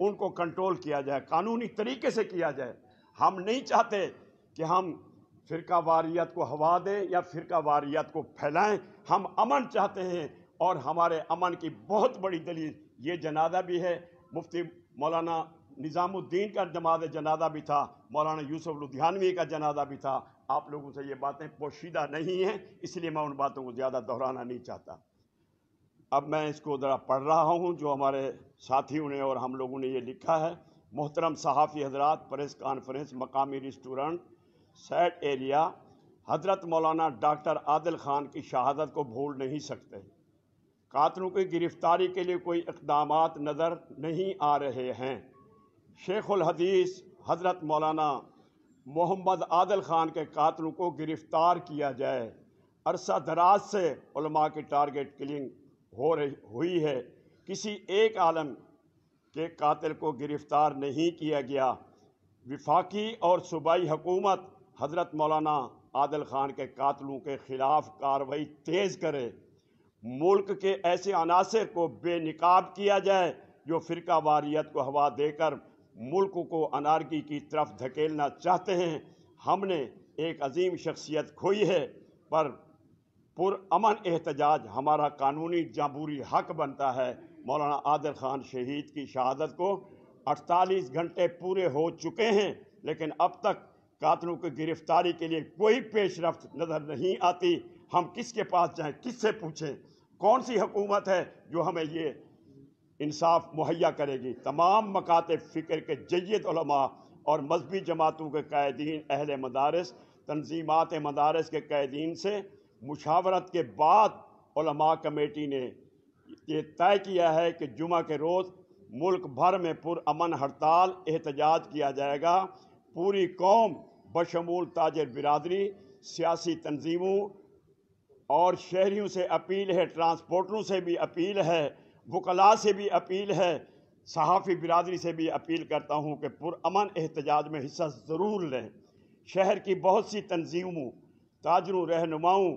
ان کو کنٹرول کیا جائے، قانونی طریقے سے کیا جائے۔ ہم نہیں چاہتے کہ ہم فرقہ واریت کو ہوا دیں یا فرقہ واریت کو پھیلائیں، ہم امن چاہتے ہیں، اور ہمارے امن کی بہت بڑی دلیل یہ جنازہ بھی ہے۔ مفتی مولانا نظام الدین کا جنازہ بھی تھا، مولانا یوسف لدھیانوی کا جنازہ بھی تھا۔ آپ لوگوں سے یہ باتیں پوشیدہ نہیں ہیں، اس لیے میں ان باتوں کو زیادہ دہرانا نہیں چاہتا۔ اب میں اس کو ذرا پڑھ رہا ہوں جو ہمارے ساتھیوں نے اور ہم لوگوں نے یہ لکھا ہے۔ محترم صحافی حضرات، پریس کانفرنس، مقامی ریسٹورنٹ، سیٹ ایریا، حضرت مولانا ڈاکٹر عادل خان کی شہادت کو بھول نہیں سکتے۔ قاتلوں کی گرفتاری کے لیے کوئی اقدامات نظر نہیں آ رہے ہیں۔ شیخ الحدیث حضرت مولانا محمد عادل خان کے قاتلوں کو گرفتار کیا جائے۔ عرصہ دراز سے علماء کی ٹارگٹ کلنگ ہوئی ہے، کسی ایک عالم کے قاتل کو گرفتار نہیں کیا گیا۔ وفاقی اور صوبائی حکومت حضرت مولانا عادل خان کے قاتلوں کے خلاف کارروائی تیز کرے۔ ملک کے ایسے عناصر کو بے نقاب کیا جائے جو فرقہ واریت کو ہوا دے کر ملک کو انارکی کی طرف دھکیلنا چاہتے ہیں۔ ہم نے ایک عظیم شخصیت کھوئی ہے، پر امن احتجاج ہمارا قانونی جمہوری حق بنتا ہے۔ مولانا عادل خان شہید کی شہادت کو 48 گھنٹے پورے ہو چکے ہیں، لیکن اب تک قاتلوں کی گرفتاری کے لیے کوئی پیش رفت نظر نہیں آتی۔ ہم کس کے پاس جائیں، کس سے پوچھیں؟ کون سی حکومت ہے جو ہمیں یہ انصاف مہیا کرے گی؟ تمام مکاتب فکر کے جید علماء اور مذہبی جماعتوں کے قائدین، اہل مدارس، تنظیمات مدارس کے قائدین سے مشاورت کے بعد علماء کمیٹی نے یہ طے کیا ہے کہ جمعہ کے روز ملک بھر میں پرامن ہڑتال احتجاج کیا جائے گا۔ پوری قوم بشمول تاجر برادری، سیاسی تنظیموں اور شہریوں سے اپیل ہے، ٹرانسپورٹروں سے بھی اپیل ہے، وکلاء سے بھی اپیل ہے، صحافی برادری سے بھی اپیل کرتا ہوں کہ پرامن احتجاج میں حصہ ضرور لیں۔ شہر کی بہت سی تنظیموں، تاجروں، رہنماؤں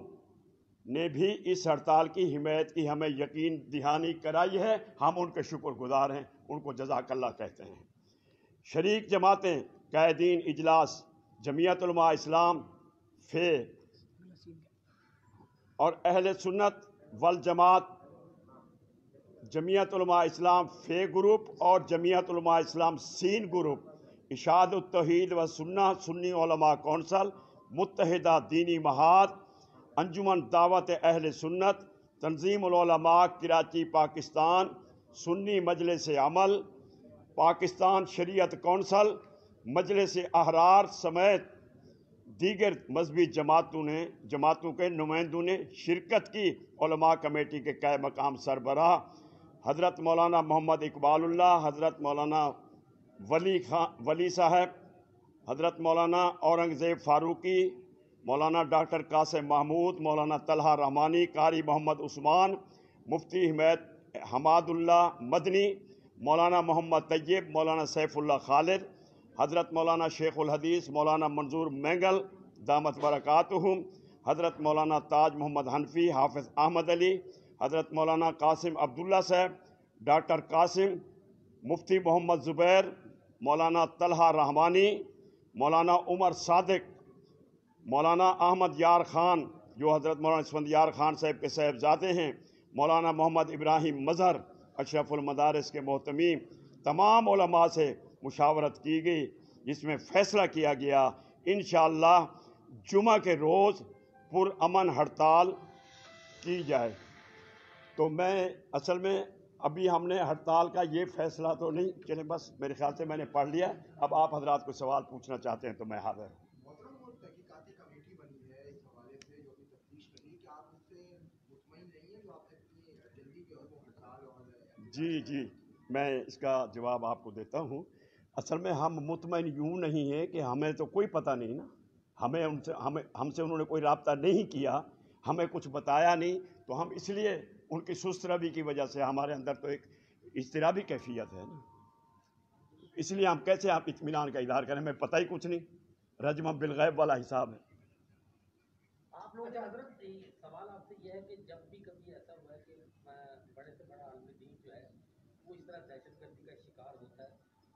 نے بھی اس ہڑتال کی حمایت کی ہمیں یقین دہانی کرائی ہے۔ ہم ان کے شکر گزار ہیں، ان کو جزاک اللہ کہتے ہیں۔ شریک جماعتیں، قائدین اجلاس، جمعیت علماء اسلام فے اور اہل سنت والجماعت، جمعیت علماء اسلام فے گروپ اور جمعیت علماء اسلام سین گروپ، اشاعت التوحید و سنہ سنی علماء کونسل، متحدہ دینی محاد، انجمن دعوت اہل سنت، تنظیم العلماء کراچی پاکستان، سنی مجلس عمل، پاکستان شریعت کونسل، مجلس احرار سمیت دیگر مذہبی جماعتوں کے نمائندوں نے شرکت کی۔ علماء کمیٹی کے قائم مقام سربراہ حضرت مولانا محمد اقبال اللہ، حضرت مولانا ولی صاحب، حضرت مولانا اورنگزیب فاروقی، مولانا ڈاکٹر قاسم محمود، مولانا طلحہ رحمانی، قاری محمد عثمان، مفتی حماد اللہ مدنی، مولانا محمد طیب، مولانا سیف اللہ خالد، حضرت مولانا شیخ الحدیث مولانا منظور مینگل دامت برکاتہم، حضرت مولانا تاج محمد حنفی، حافظ احمد علی، حضرت مولانا قاسم عبداللہ صاحب، ڈاکٹر قاسم، مفتی محمد زبیر، مولانا طلحہ رحمانی، مولانا عمر صادق، مولانا احمد یار خان جو حضرت مولانا اسفندیار خان صاحب کے صاحبزادے ہیں، مولانا محمد ابراہیم مظہر، اشرف المدارس کے محتمیم، تمام علماء سے مشاورت کی گئی، جس میں فیصلہ کیا گیا انشاءاللہ جمعہ کے روز پرامن ہڑتال کی جائے۔ تو میں اصل میں ابھی ہم نے ہڑتال کا یہ فیصلہ تو نہیں، چلیں بس میرے خیال سے میں نے پڑھ لیا۔ اب آپ حضرات کو سوال پوچھنا چاہتے ہیں تو میں حاضر ہوں۔ تحقیقاتی کمیٹی بنی ہے اس حوالے سے جو بھی تفتیش کرنی ہے، کیا آپ اس سے مطمئن نہیں ہیں جو آپ نے اتنی جلدی جو ہے وہ ہڑتال اور جی میں اس کا جواب آپ کو دیتا ہوں۔ اصل میں ہم مطمئن یوں نہیں ہیں کہ ہمیں تو کوئی پتہ نہیں نا، ہم سے انہوں نے کوئی رابطہ نہیں کیا، ہمیں کچھ بتایا نہیں، تو ہم اس لیے ان کی سست روی کی وجہ سے ہمارے اندر تو ایک اضطرابی کیفیت ہے نا، اس لیے ہم کیسے آپ اطمینان کا اظہار کریں؟ ہمیں پتہ ہی کچھ نہیں، رجم بالغیب والا حساب ہے۔ آپ لوگ حضرت سوال آپ سے یہ ہے کہ جب بھی کبھی ایسا ہوا ہے کہ بڑے سے بڑا عالم دین جو ہے وہ اس طرح دہشت گردی کا شکار ہوتا ہے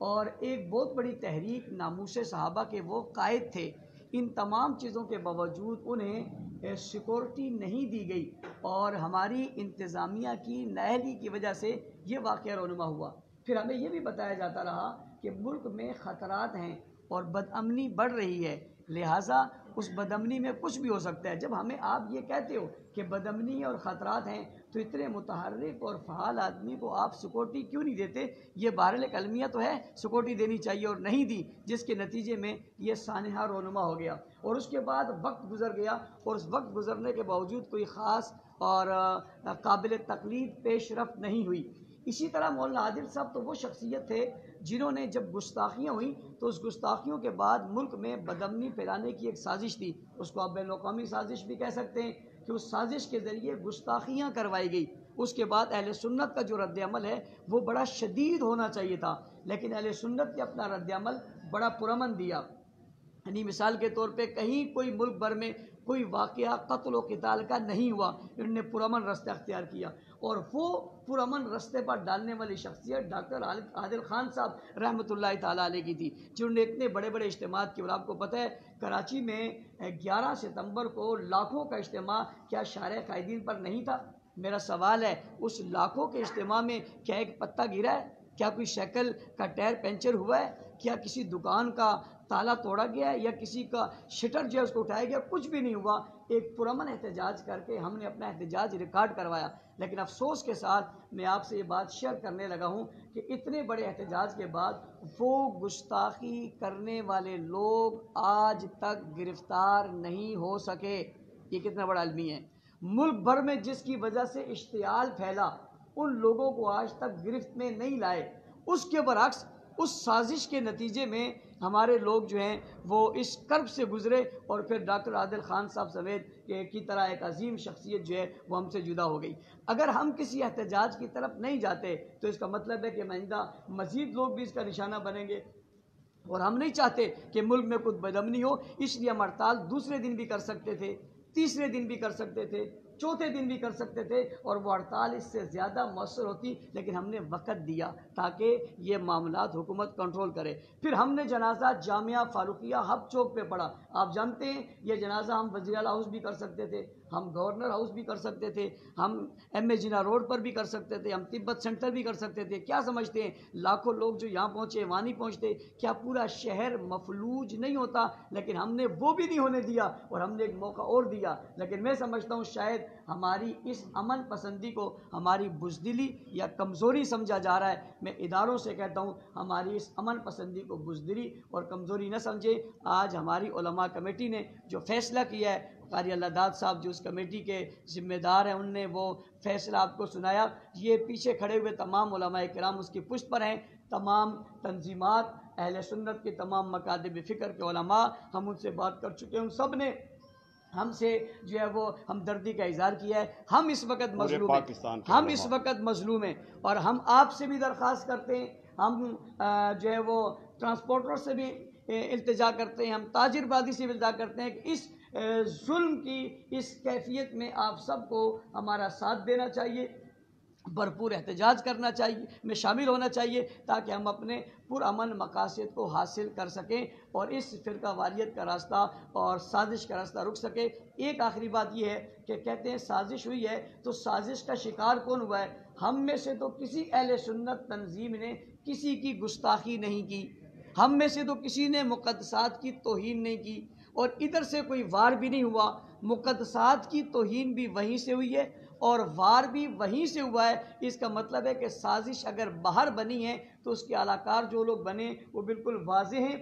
اور ایک بہت بڑی تحریک ناموس صحابہ کے وہ قائد تھے. ان تمام چیزوں کے باوجود انہیں سیکورٹی نہیں دی گئی اور ہماری انتظامیہ کی نااہلی کی وجہ سے یہ واقعہ رونما ہوا. پھر ہمیں یہ بھی بتایا جاتا رہا کہ ملک میں خطرات ہیں اور بدامنی بڑھ رہی ہے، لہٰذا اس بدامنی میں کچھ بھی ہو سکتا ہے. جب ہمیں آپ یہ کہتے ہو کہ بدامنی اور خطرات ہیں تو اتنے متحرک اور فعال آدمی کو آپ سیکورٹی کیوں نہیں دیتے؟ یہ بہرحال المیہ تو ہے، سیکورٹی دینی چاہیے اور نہیں دی، جس کے نتیجے میں یہ سانحہ رونما ہو گیا. اور اس کے بعد وقت گزر گیا اور اس وقت گزرنے کے باوجود کوئی خاص اور قابل تقلید پیش رفت نہیں ہوئی. اسی طرح مولانا عادل صاحب تو وہ شخصیت تھے جنہوں نے جب گستاخیاں ہوئیں تو اس گستاخیوں کے بعد ملک میں بدامنی پھیلانے کی ایک سازش تھی، اس کو آپ بین الاقوامی سازش بھی کہہ سکتے ہیں، کہ اس سازش کے ذریعے گستاخیاں کروائی گئی. اس کے بعد اہل سنت کا جو رد عمل ہے وہ بڑا شدید ہونا چاہیے تھا، لیکن اہل سنت نے اپنا رد عمل بڑا پرامن دیا. یعنی مثال کے طور پہ کہیں کوئی ملک بھر میں کوئی واقعہ قتل و قتال کا نہیں ہوا، انہوں نے پرامن رستہ اختیار کیا. اور وہ پرامن رستے پر ڈالنے والی شخصیت ڈاکٹر عادل خان صاحب رحمۃ اللہ تعالیٰ علیہ کی تھی، جنہوں نے اتنے بڑے بڑے اجتماعات کی. اور آپ کو پتہ ہے کراچی میں 11 ستمبر کو لاکھوں کا اجتماع کیا شارع قائدین پر نہیں تھا؟ میرا سوال ہے اس لاکھوں کے اجتماع میں کیا ایک پتہ گرا ہے؟ کیا کوئی سائیکل کا ٹائر پنچر ہوا ہے؟ کیا کسی دکان کا تالا توڑا گیا ہے یا کسی کا شٹر جو ہے اس کو اٹھایا گیا؟ کچھ بھی نہیں ہوا. ایک پرامن احتجاج کر کے ہم نے اپنا احتجاج ریکارڈ کروایا. لیکن افسوس کے ساتھ میں آپ سے یہ بات شیئر کرنے لگا ہوں کہ اتنے بڑے احتجاج کے بعد وہ گستاخی کرنے والے لوگ آج تک گرفتار نہیں ہو سکے. یہ کتنا بڑا المیہ ہے. ملک بھر میں جس کی وجہ سے اشتعال پھیلا ان لوگوں کو آج تک گرفت میں نہیں لائے. اس کے برعکس اس سازش کے نتیجے میں ہمارے لوگ جو ہیں وہ اس کرب سے گزرے اور پھر ڈاکٹر عادل خان صاحب سمیت کی طرح ایک عظیم شخصیت جو ہے وہ ہم سے جدا ہو گئی. اگر ہم کسی احتجاج کی طرف نہیں جاتے تو اس کا مطلب ہے کہ آئندہ مزید لوگ بھی اس کا نشانہ بنیں گے اور ہم نہیں چاہتے کہ ملک میں کچھ بدامنی ہو. اس لیے ہم ہڑتال دوسرے دن بھی کر سکتے تھے، تیسرے دن بھی کر سکتے تھے، چوتھے دن بھی کر سکتے تھے اور وہ ہڑتال اس سے زیادہ مؤثر ہوتی، لیکن ہم نے وقت دیا تاکہ یہ معاملات حکومت کنٹرول کرے. پھر ہم نے جنازہ جامعہ فاروقیہ ہب چوک پہ پڑھا. آپ جانتے ہیں یہ جنازہ ہم وزیر اعلیٰ ہاؤس بھی کر سکتے تھے، ہم گورنر ہاؤس بھی کر سکتے تھے، ہم ایم اے جناح روڈ پر بھی کر سکتے تھے، ہم تبت سینٹر بھی کر سکتے تھے. کیا سمجھتے ہیں لاکھوں لوگ جو یہاں پہنچے وہاں نہیں پہنچتے؟ کیا پورا شہر مفلوج نہیں ہوتا؟ لیکن ہم نے وہ بھی نہیں ہونے دیا اور ہم نے ایک موقع اور دیا. لیکن میں سمجھتا ہوں شاید ہماری اس امن پسندی کو ہماری بزدلی یا کمزوری سمجھا جا رہا ہے. میں اداروں سے کہتا ہوں ہماری اس امن پسندی کو بزدلی اور کمزوری نہ سمجھے. آج ہماری علماء کمیٹی نے جو فیصلہ کیا ہے، قاری اللہ داد صاحب جو اس کمیٹی کے ذمہ دار ہیں انہوں نے وہ فیصلہ آپ کو سنایا. یہ پیچھے کھڑے ہوئے تمام علماء کرام اس کی پشت پر ہیں، تمام تنظیمات، اہل سنت کے تمام مکاتب فکر کے علماء. ہم ان سے بات کر چکے ہیں، ان سب نے ہم سے جو ہے وہ ہمدردی کا اظہار کیا ہے. ہم اس وقت مظلوم ہیں، ہم اس وقت مظلوم ہیں اور ہم آپ سے بھی درخواست کرتے ہیں، ہم جو ہے وہ ٹرانسپورٹر سے بھی التجا کرتے ہیں، ہم تاجر بازی سے بھی التجا کرتے ہیں کہ اس ظلم کی اس کیفیت میں آپ سب کو ہمارا ساتھ دینا چاہیے، بھرپور احتجاج کرنا چاہیے، میں شامل ہونا چاہیے تاکہ ہم اپنے پرامن مقاصد کو حاصل کر سکیں اور اس فرقہ واریت کا راستہ اور سازش کا راستہ رک سکے. ایک آخری بات یہ ہے کہ کہتے ہیں سازش ہوئی ہے تو سازش کا شکار کون ہوا ہے؟ ہم میں سے تو کسی اہل سنت تنظیم نے کسی کی گستاخی نہیں کی، ہم میں سے تو کسی نے مقدسات کی توہین نہیں کی اور ادھر سے کوئی وار بھی نہیں ہوا. مقدسات کی توہین بھی وہیں سے ہوئی ہے اور وار بھی وہیں سے ہوا ہے. اس کا مطلب ہے کہ سازش اگر باہر بنی ہے تو اس کے علاقار جو لوگ بنے وہ بالکل واضح ہیں.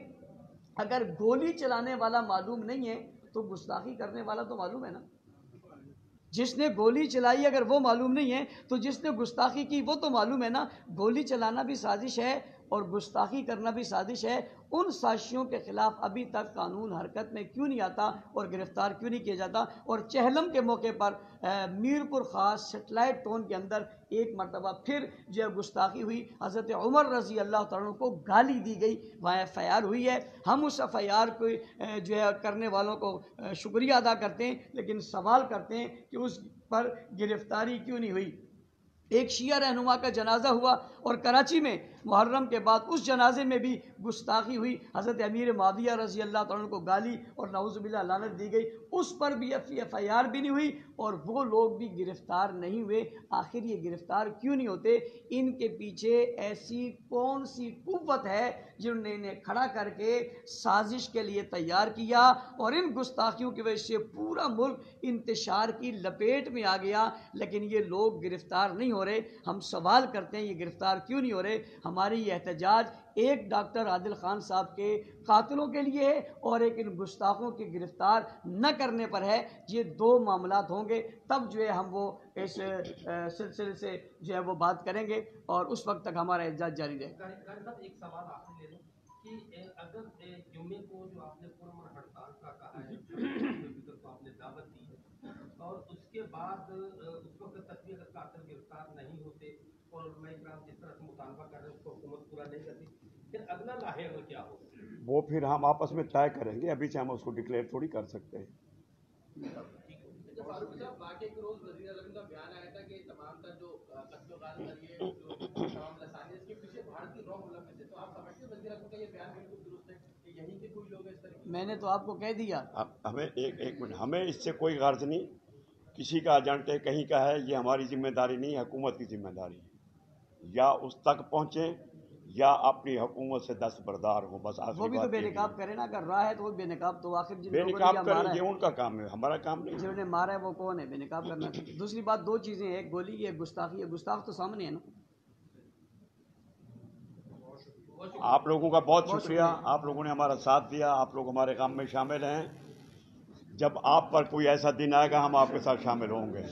اگر گولی چلانے والا معلوم نہیں ہے تو گستاخی کرنے والا تو معلوم ہے نا. جس نے گولی چلائی اگر وہ معلوم نہیں ہے تو جس نے گستاخی کی وہ تو معلوم ہے نا. گولی چلانا بھی سازش ہے اور گستاخی کرنا بھی سازش ہے. ان سازشوں کے خلاف ابھی تک قانون حرکت میں کیوں نہیں آتا اور گرفتار کیوں نہیں کیا جاتا؟ اور چہلم کے موقع پر میرپور خاص سیٹلائٹ ٹون کے اندر ایک مرتبہ پھر جو ہے گستاخی ہوئی، حضرت عمر رضی اللہ تعالیٰ عنہ کو گالی دی گئی، وہاں ایف آئی آر ہوئی ہے. ہم اس ایف آئی آر کو جو ہے کرنے والوں کو شکریہ ادا کرتے ہیں لیکن سوال کرتے ہیں کہ اس پر گرفتاری کیوں نہیں ہوئی. ایک شیعہ رہنما کا جنازہ ہوا اور کراچی میں محرم کے بعد اس جنازے میں بھی گستاخی ہوئی، حضرت امیر معاویہ رضی اللہ تعالیٰ عنہ کو گالی اور نعوذ باللہ لعنت دی گئی، اس پر بھی ایف آئی آر بھی نہیں ہوئی اور وہ لوگ بھی گرفتار نہیں ہوئے۔ آخر یہ گرفتار کیوں نہیں ہوتے؟ ان کے پیچھے ایسی کون سی قوت ہے جنہوں نے انہیں کھڑا کر کے سازش کے لیے تیار کیا اور ان گستاخیوں کی وجہ سے پورا ملک انتشار کی لپیٹ میں آ گیا، لیکن یہ لوگ گرفتار نہیں ہو رہے۔ ہم سوال کرتے ہیں یہ گرفتار کیوں نہیں ہو رہے؟ ہماری یہ احتجاج ایک ڈاکٹر عادل خان صاحب کے قاتلوں کے لیے ہے اور ایک ان گستاخوں کے گرفتار نہ کرنے پر ہے۔ یہ دو معاملات ہوں گے تب جو ہے ہم وہ اس سلسلے سے جو ہے وہ بات کریں گے اور اس وقت تک ہمارا احتجاج جاری رہے گا۔ قاری صاحب ایک سوال آپ سے لے لیں کہ اگر جمعے کو جو آپ نے پرامن ہڑتال کا کہا ہے کو آپ نے دعوت دی ہے اور اس کے بعد اس وقت تک بھی اگر قاتل گرفتار نہیں ہوتے اور علماء کرام جس طرح سے مطالبہ کر رہے ہیں اس کو حکومت پورا نہیں کرتی، پھر اگلا لاحق کیا ہوگا؟ وہ پھر ہم آپس میں طے کریں گے، ابھی سے ہم اس کو ڈکلیئر تھوڑی کر سکتے ہیں۔ فاروق صاحب، واقعے کے روز وزیر اعظم کا بیان آیا تھا کہ تمام تر جو قتل و غارت ذریعے جو تمام لسانی اس کے پیچھے بھارتی رو ملوث ہے، تو آپ سمجھتے ہیں وزیر اعظم کا یہ بیان بالکل درست ہے کہ یہیں کے کوئی لوگ اس طرح کی؟ میں نے تو آپ کو کہہ دیا، ہمیں ایک منٹ، ہمیں اس سے کوئی غرض نہیں، کسی کا ایجنٹ ہے کہیں کا ہے، یہ ہماری ذمہ داری نہیں ہے، حکومت کی ذمہ داری ہے، یا اس تک پہنچیں یا اپنی حکومت سے دستبردار ہوں، بس آخری وہ بھی تو بات بے یہی ہے۔ نقاب کرے نا، اگر راہ ہے تو وہ بے نقاب، تو آخر جن بے لوگوں نے نقاب یہ کریں، مارا یہ ہے، ان کا کام ہے، ہمارا کام نہیں ہے۔ جنہوں نے مارا ہے وہ کون ہے؟ بے نقاب کرنا چاہیے۔ دوسری بات، دو چیزیں ہیں، ایک گولی ہے، گستاخی ہے، گستاخ تو سامنے ہے نا۔ آپ لوگوں کا بہت شکریہ، آپ لوگوں نے ہمارا ساتھ دیا، آپ لوگ ہمارے کام میں شامل ہیں۔ جب آپ پر کوئی ایسا دن آئے گا ہم آپ کے ساتھ شامل ہوں گے۔